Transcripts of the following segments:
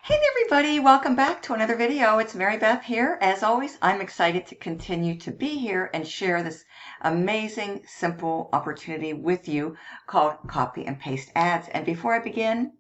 Hey there, everybody, welcome back to another video. It's Marybeth here. As always, I'm excited to continue to be here and share this amazing, simple opportunity with you called copy and paste ads. And before I begin,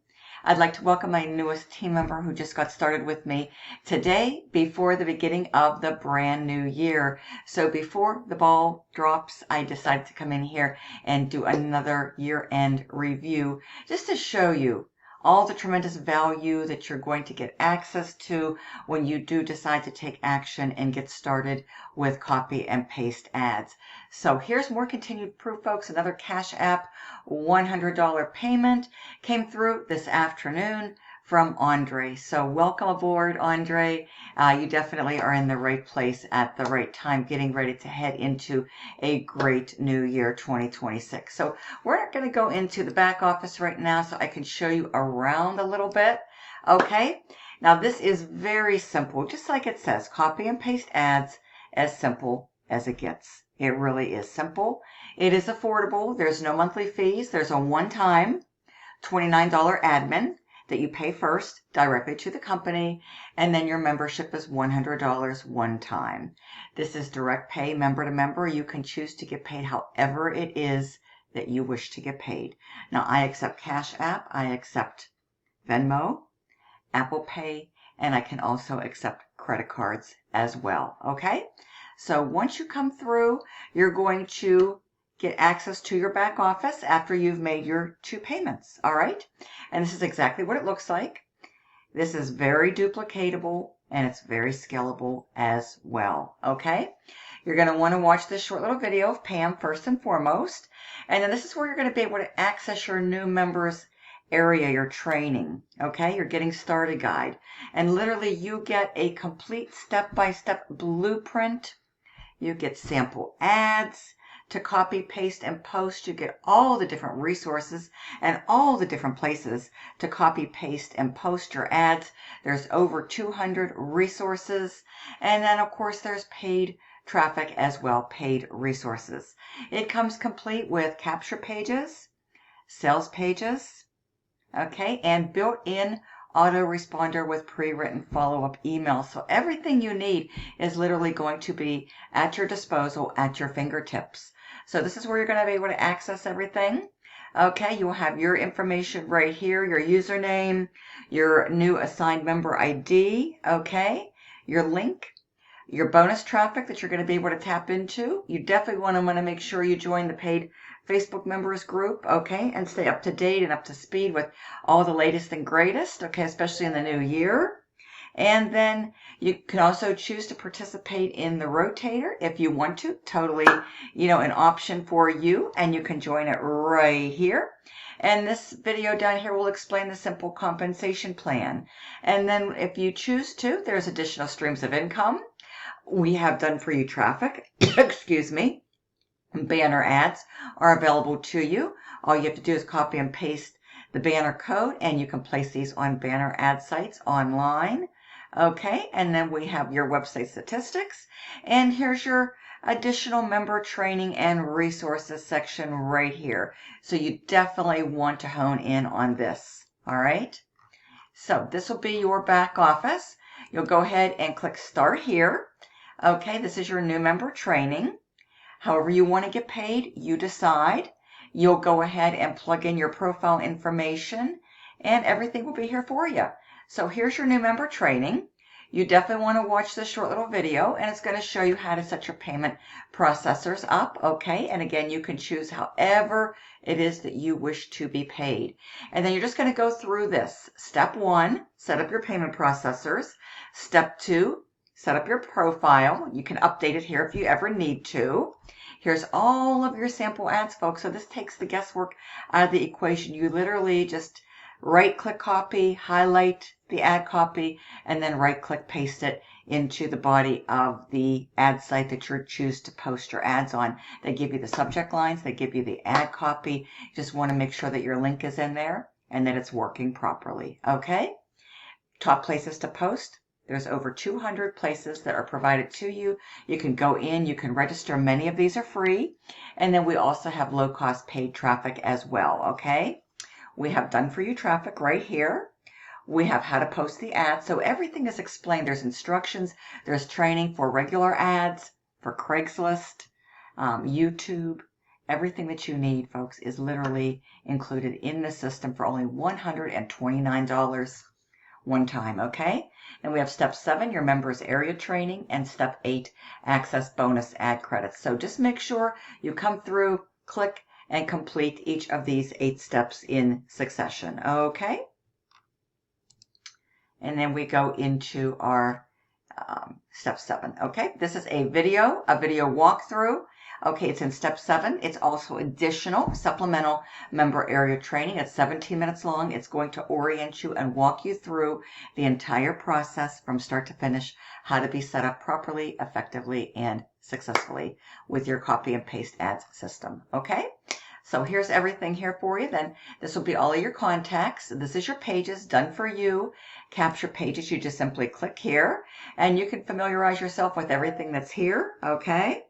I'd like to welcome my newest team member who just got started with me today before the beginning of the brand new year. So before the ball drops, I decided to come in here and do another year-end review just to show you all the tremendous value that you're going to get access to when you do decide to take action and get started with copy and paste ads. So here's more continued proof, folks. Another Cash App $100 payment came through this afternoon from Andre. So welcome aboard, Andre. You definitely are in the right place at the right time, getting ready to head into a great new year 2026. So we're going to go into the back office right now so I can show you around a little bit. Okay, now this is very simple, just like it says, copy and paste ads, as simple as it gets. It really is simple. It is affordable. There's no monthly fees. There's a one-time $29 admin that you pay first directly to the company, and then your membership is $100 one time. This is direct pay, member to member. You can choose to get paid however it is that you wish to get paid. Now, I accept Cash App, I accept Venmo, Apple Pay, and I can also accept credit cards as well, okay? So once you come through, you're going to get access to your back office after you've made your two payments, all right? And this is exactly what it looks like. This is very duplicatable and it's very scalable as well, okay? You're going to want to watch this short little video of Pam first and foremost. And then this is where you're going to be able to access your new members area, your training, okay? Your getting started guide. And literally you get a complete step-by-step blueprint. You get sample ads to copy, paste, and post. You get all the different resources and all the different places to copy, paste, and post your ads. There's over 200 resources. And then, of course, there's paid traffic as well, paid resources. It comes complete with capture pages, sales pages, okay, and built-in autoresponder with pre-written follow-up emails. So everything you need is literally going to be at your disposal, at your fingertips. So this is where you're going to be able to access everything. Okay, you'll have your information right here, your username, your new assigned member ID, okay, your link, your bonus traffic that you're going to be able to tap into. You definitely want to make sure you join the paid Facebook members group, okay, and stay up to date and up to speed with all the latest and greatest, okay, especially in the new year. And then you can also choose to participate in the rotator if you want to. Totally, an option for you, and you can join it right here. And this video down here will explain the simple compensation plan. And then if you choose to, there's additional streams of income. We have done for you traffic, excuse me. Banner ads are available to you. All you have to do is copy and paste the banner code and you can place these on banner ad sites online. Okay, and then we have your website statistics. And here's your additional member training and resources section right here. So you definitely want to hone in on this. All right. So this will be your back office. You'll go ahead and click start here. Okay, this is your new member training. However you want to get paid, you decide. You'll go ahead and plug in your profile information and everything will be here for you. So here's your new member training. You definitely want to watch this short little video and it's going to show you how to set your payment processors up, okay? And again, you can choose however it is that you wish to be paid. And then you're just going to go through this. Step 1, set up your payment processors. Step 2, set up your profile. You can update it here if you ever need to. Here's all of your sample ads, folks. So this takes the guesswork out of the equation. You literally just right-click copy, highlight the ad copy, and then right-click paste it into the body of the ad site that you choose to post your ads on. They give you the subject lines. They give you the ad copy. You just want to make sure that your link is in there and that it's working properly. Okay? Top places to post. There's over 200 places that are provided to you. You can go in, you can register. Many of these are free. And then we also have low-cost paid traffic as well, okay? We have done for you traffic right here. We have how to post the ads. So everything is explained. There's instructions. There's training for regular ads, for Craigslist, YouTube. Everything that you need, folks, is literally included in the system for only $129 one time, okay? And we have step 7, your members area training, and step 8, access bonus ad credits. So just make sure you come through, click, and complete each of these 8 steps in succession, okay? And then we go into our step 7, okay? This is a video walkthrough. Okay, it's in step 7. It's also additional supplemental member area training. It's 17 minutes long. It's going to orient you and walk you through the entire process from start to finish, how to be set up properly, effectively, and successfully with your copy and paste ads system, okay? So here's everything here for you. Then this will be all of your contacts. This is your pages done for you. Capture pages. You just simply click here and you can familiarize yourself with everything that's here, okay?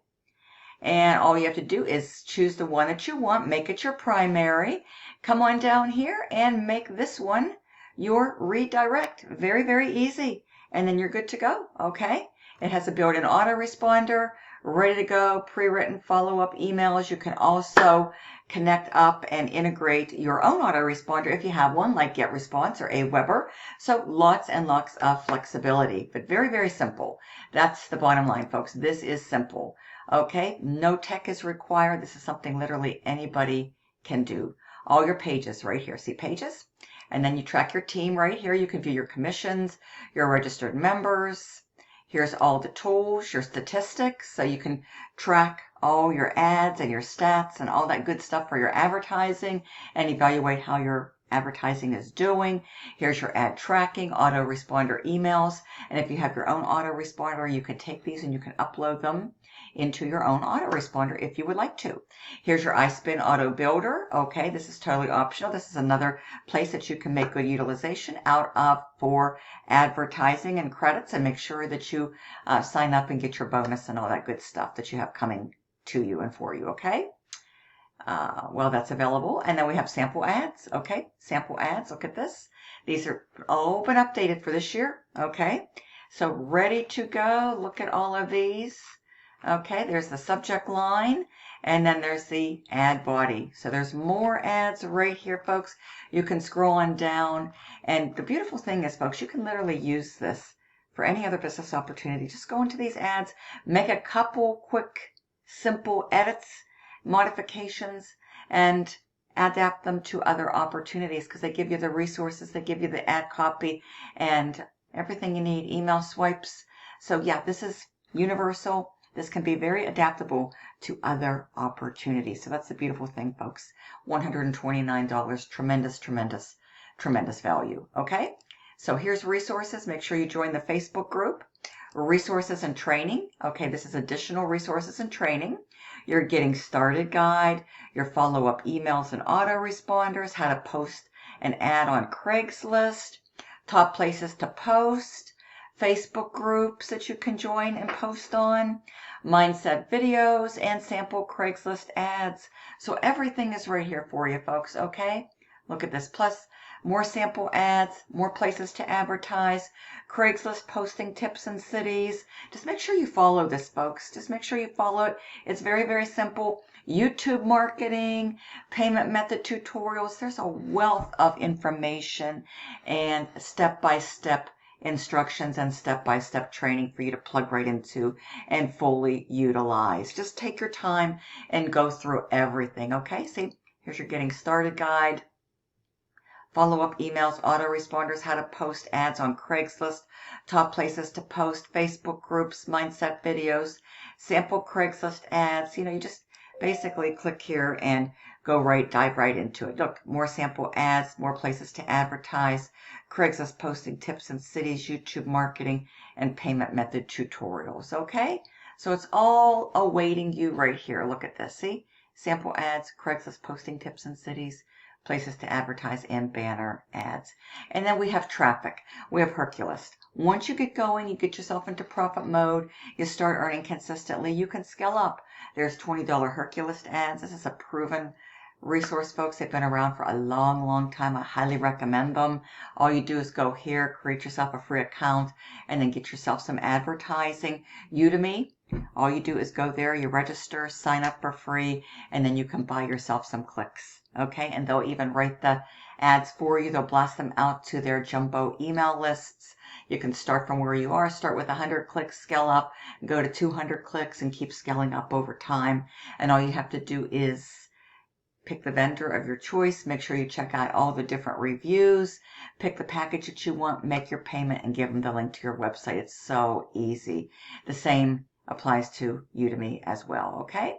And all you have to do is choose the one that you want, make it your primary, come on down here and make this one your redirect. Very, very easy. And then you're good to go, okay? It has a built-in autoresponder, ready to go, pre-written follow-up emails. You can also connect up and integrate your own autoresponder if you have one, like GetResponse or Aweber. So lots and lots of flexibility, but very, very simple. That's the bottom line, folks. This is simple. Okay, no tech is required. This is something literally anybody can do. All your pages right here. See pages? And then you track your team right here. You can view your commissions, your registered members. Here's all the tools, your statistics, so you can track all your ads and your stats and all that good stuff for your advertising and evaluate how your advertising is doing. Here's your ad tracking, autoresponder emails. And if you have your own autoresponder, you can take these and you can upload them into your own autoresponder if you would like to. Here's your iSpin Auto Builder. Okay, this is totally optional. This is another place that you can make good utilization out of for advertising and credits, and make sure that you sign up and get your bonus and all that good stuff that you have coming to you and for you, okay? Well, that's available. And then we have sample ads, okay? Sample ads, look at this. These are all been updated for this year, okay? So ready to go. Look at all of these. Okay, there's the subject line, and then there's the ad body. So there's more ads right here, folks. You can scroll on down, and the beautiful thing is, folks, you can literally use this for any other business opportunity. Just go into these ads, make a couple quick, simple edits, modifications, and adapt them to other opportunities because they give you the resources, they give you the ad copy, and everything you need, email swipes. So yeah, this is universal. This can be very adaptable to other opportunities. So that's the beautiful thing, folks. $129, tremendous, tremendous, tremendous value. Okay, so here's resources. Make sure you join the Facebook group. Resources and training. Okay, this is additional resources and training. Your getting started guide, your follow-up emails and autoresponders, how to post an ad on Craigslist, top places to post, Facebook groups that you can join and post on, mindset videos, and sample Craigslist ads. So everything is right here for you, folks, okay? Look at this. Plus, more sample ads, more places to advertise, Craigslist posting tips in cities. Just make sure you follow this, folks. Just make sure you follow it. It's very, very simple. YouTube marketing, payment method tutorials. There's a wealth of information and step-by-step instructions and step-by-step training for you to plug right into and fully utilize. Just take your time and go through everything, okay? See, here's your getting started guide, follow-up emails, autoresponders, how to post ads on Craigslist, top places to post, Facebook groups, mindset videos, sample Craigslist ads. You just basically click here and dive right into it. Look, more sample ads, more places to advertise, Craigslist posting tips in cities, YouTube marketing, and payment method tutorials. Okay, so it's all awaiting you right here. Look at this. See, sample ads, Craigslist posting tips in cities, places to advertise, and banner ads. And then we have traffic. We have Hercules. Once you get going, you get yourself into profit mode, you start earning consistently, you can scale up. There's $20 Hercules ads. This is a proven resource, folks. They've been around for a long, long time. I highly recommend them. All you do is go here, create yourself a free account, and then get yourself some advertising. Udemy, all you do is go there, you register, sign up for free, and then you can buy yourself some clicks. Okay, and they'll even write the ads for you. They'll blast them out to their jumbo email lists. You can start from where you are, start with 100 clicks, scale up, go to 200 clicks, and keep scaling up over time. And all you have to do is pick the vendor of your choice, make sure you check out all the different reviews, pick the package that you want, make your payment, and give them the link to your website. It's so easy. The same applies to Udemy as well, okay?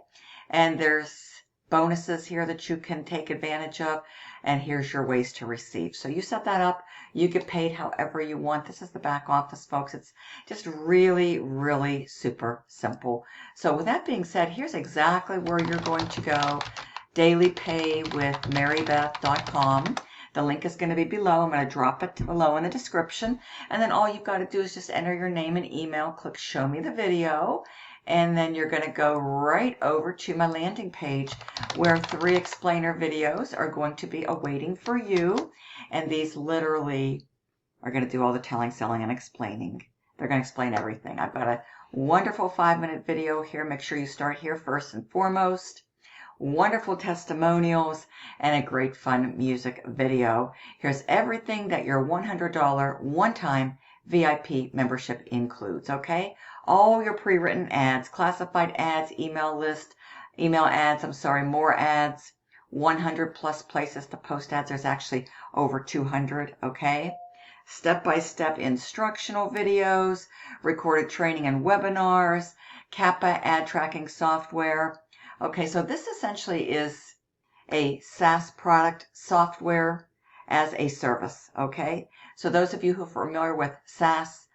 And there's bonuses here that you can take advantage of, and here's your ways to receive. So you set that up, you get paid however you want. This is the back office, folks. It's just really, really super simple. So with that being said, here's exactly where you're going to go. Daily pay with Marybeth.com. The link is going to be below. I'm going to drop it below in the description. And then all you've got to do is just enter your name and email, click show me the video, and then you're going to go right over to my landing page where 3 explainer videos are going to be awaiting for you. And these literally are going to do all the telling, selling, and explaining. They're going to explain everything. I've got a wonderful 5-minute video here. Make sure you start here first and foremost. Wonderful testimonials, and a great fun music video. Here's everything that your $100 one-time VIP membership includes, okay? All your pre-written ads, classified ads, email ads, more ads, 100 plus places to post ads. There's actually over 200, okay? Step-by-step instructional videos, recorded training and webinars, Kappa ad tracking software. Okay, so this essentially is a SaaS product, software as a service, okay? So those of you who are familiar with SaaS,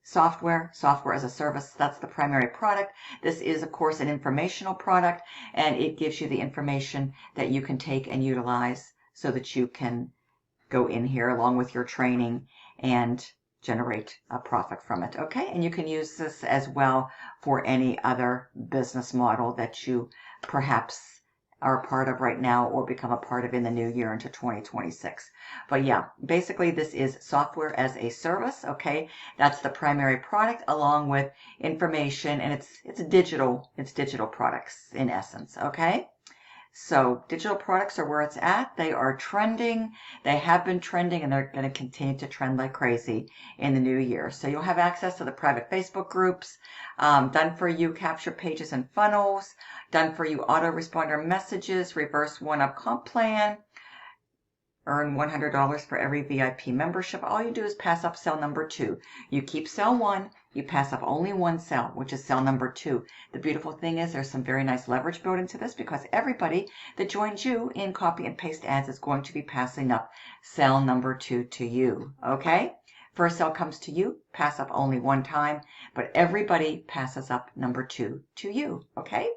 software as a service, that's the primary product. This is, of course, an informational product, and it gives you the information that you can take and utilize so that you can go in here along with your training and generate a profit from it, okay? And you can use this as well for any other business model that you perhaps are a part of right now or become a part of in the new year into 2026. But yeah, basically this is software as a service, okay? That's the primary product along with information, and it's digital products in essence, okay? So digital products are where it's at. They are trending. They have been trending, and they're going to continue to trend like crazy in the new year. So you'll have access to the private Facebook groups, done for you capture pages and funnels, done for you autoresponder messages, reverse one-up comp plan, earn $100 for every VIP membership. All you do is pass up cell number 2. You keep cell 1. You pass up only one cell, which is cell number 2. The beautiful thing is there's some very nice leverage built into this because everybody that joins you in copy and paste ads is going to be passing up cell number 2 to you, okay? First cell comes to you, pass up only one time, but everybody passes up number 2 to you, okay?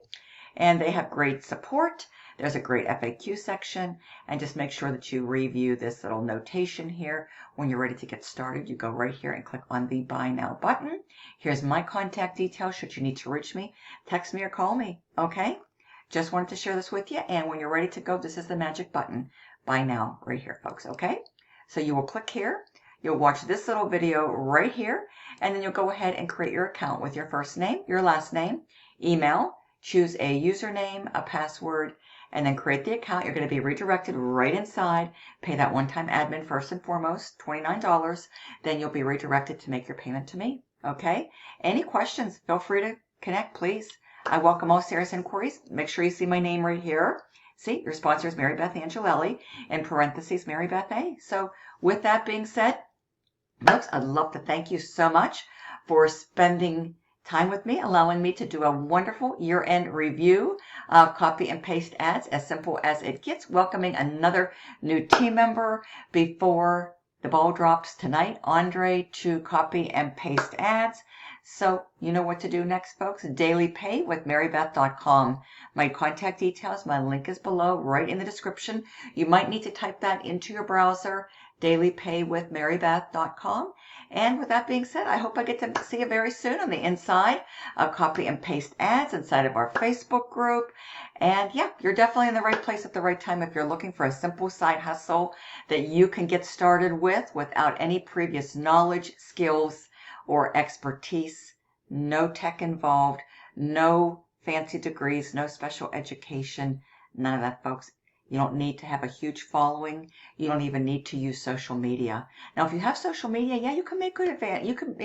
And they have great support. There's a great FAQ section, and just make sure that you review this little notation here. When you're ready to get started, you go right here and click on the Buy Now button. Here's my contact details should you need to reach me. Text me or call me, okay? Just wanted to share this with you, and when you're ready to go, this is the magic button. Buy Now right here, folks, okay? So you will click here. You'll watch this little video right here, and then you'll go ahead and create your account with your first name, your last name, email, choose a username, a password, and then create the account. You're going to be redirected right inside. Pay that one-time admin first and foremost, $29. Then you'll be redirected to make your payment to me, okay? Any questions, feel free to connect, please. I welcome all serious inquiries. Make sure you see my name right here. See, your sponsor is Marybeth Angelelli, in parentheses, Marybeth A. So with that being said, folks, I'd love to thank you so much for spending time with me, allowing me to do a wonderful year-end review of copy and paste ads, as simple as it gets, welcoming another new team member before the ball drops tonight, Andre, to copy and paste ads. So you know what to do next, folks. Daily pay with Marybeth.com. My contact details, my link is below right in the description. You might need to type that into your browser, dailypaywithmarybeth.com. And with that being said, I hope I get to see you very soon on the inside of Copy and Paste Ads inside of our Facebook group. And yeah, you're definitely in the right place at the right time if you're looking for a simple side hustle that you can get started with without any previous knowledge, skills, or expertise. No tech involved, no fancy degrees, no special education, none of that, folks. You don't need to have a huge following. You don't even need to use social media. Now, if you have social media, yeah, you can make good advantage. You can,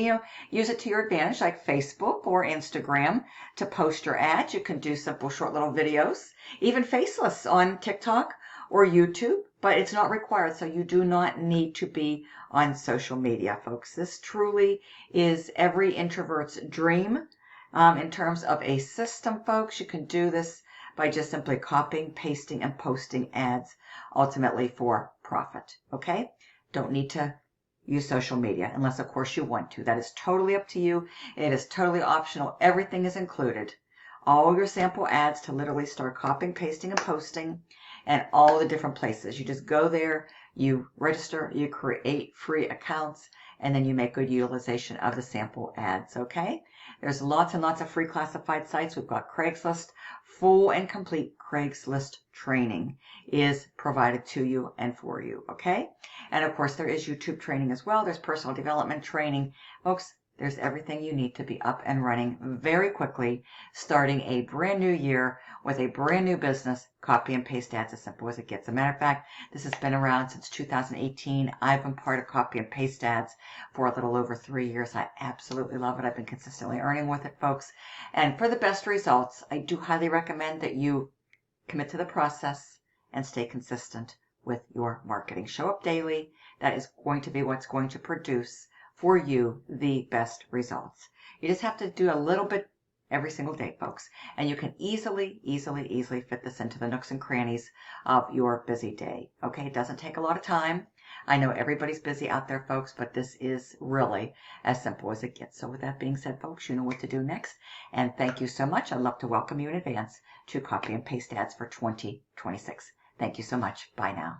use it to your advantage, like Facebook or Instagram, to post your ads. You can do simple, short little videos, even faceless on TikTok or YouTube, but it's not required, so you do not need to be on social media, folks. This truly is every introvert's dream. In terms of a system, folks, you can do this by just simply copying, pasting, and posting ads, ultimately for profit, okay? Don't need to use social media unless, of course, you want to. That is totally up to you. It is totally optional. Everything is included. All your sample ads to literally start copying, pasting, and posting, and all the different places. You just go there, you register, you create free accounts, and then you make good utilization of the sample ads, okay? There's lots and lots of free classified sites. We've got Craigslist. Full and complete Craigslist training is provided to you and for you, okay? And of course, there is YouTube training as well. There's personal development training. Folks, there's everything you need to be up and running very quickly, starting a brand new year with a brand new business. Copy and paste ads, as simple as it gets. As a matter of fact, this has been around since 2018. I've been part of Copy and Paste Ads for a little over 3 years. I absolutely love it. I've been consistently earning with it, folks. And for the best results, I do highly recommend that you commit to the process and stay consistent with your marketing. Show up daily. That is going to be what's going to produce for you the best results. You just have to do a little bit every single day, folks. And you can easily fit this into the nooks and crannies of your busy day. Okay, it doesn't take a lot of time. I know everybody's busy out there, folks, but this is really as simple as it gets. So with that being said, folks, you know what to do next. And thank you so much. I'd love to welcome you in advance to Copy and Paste Ads for 2026. Thank you so much. Bye now.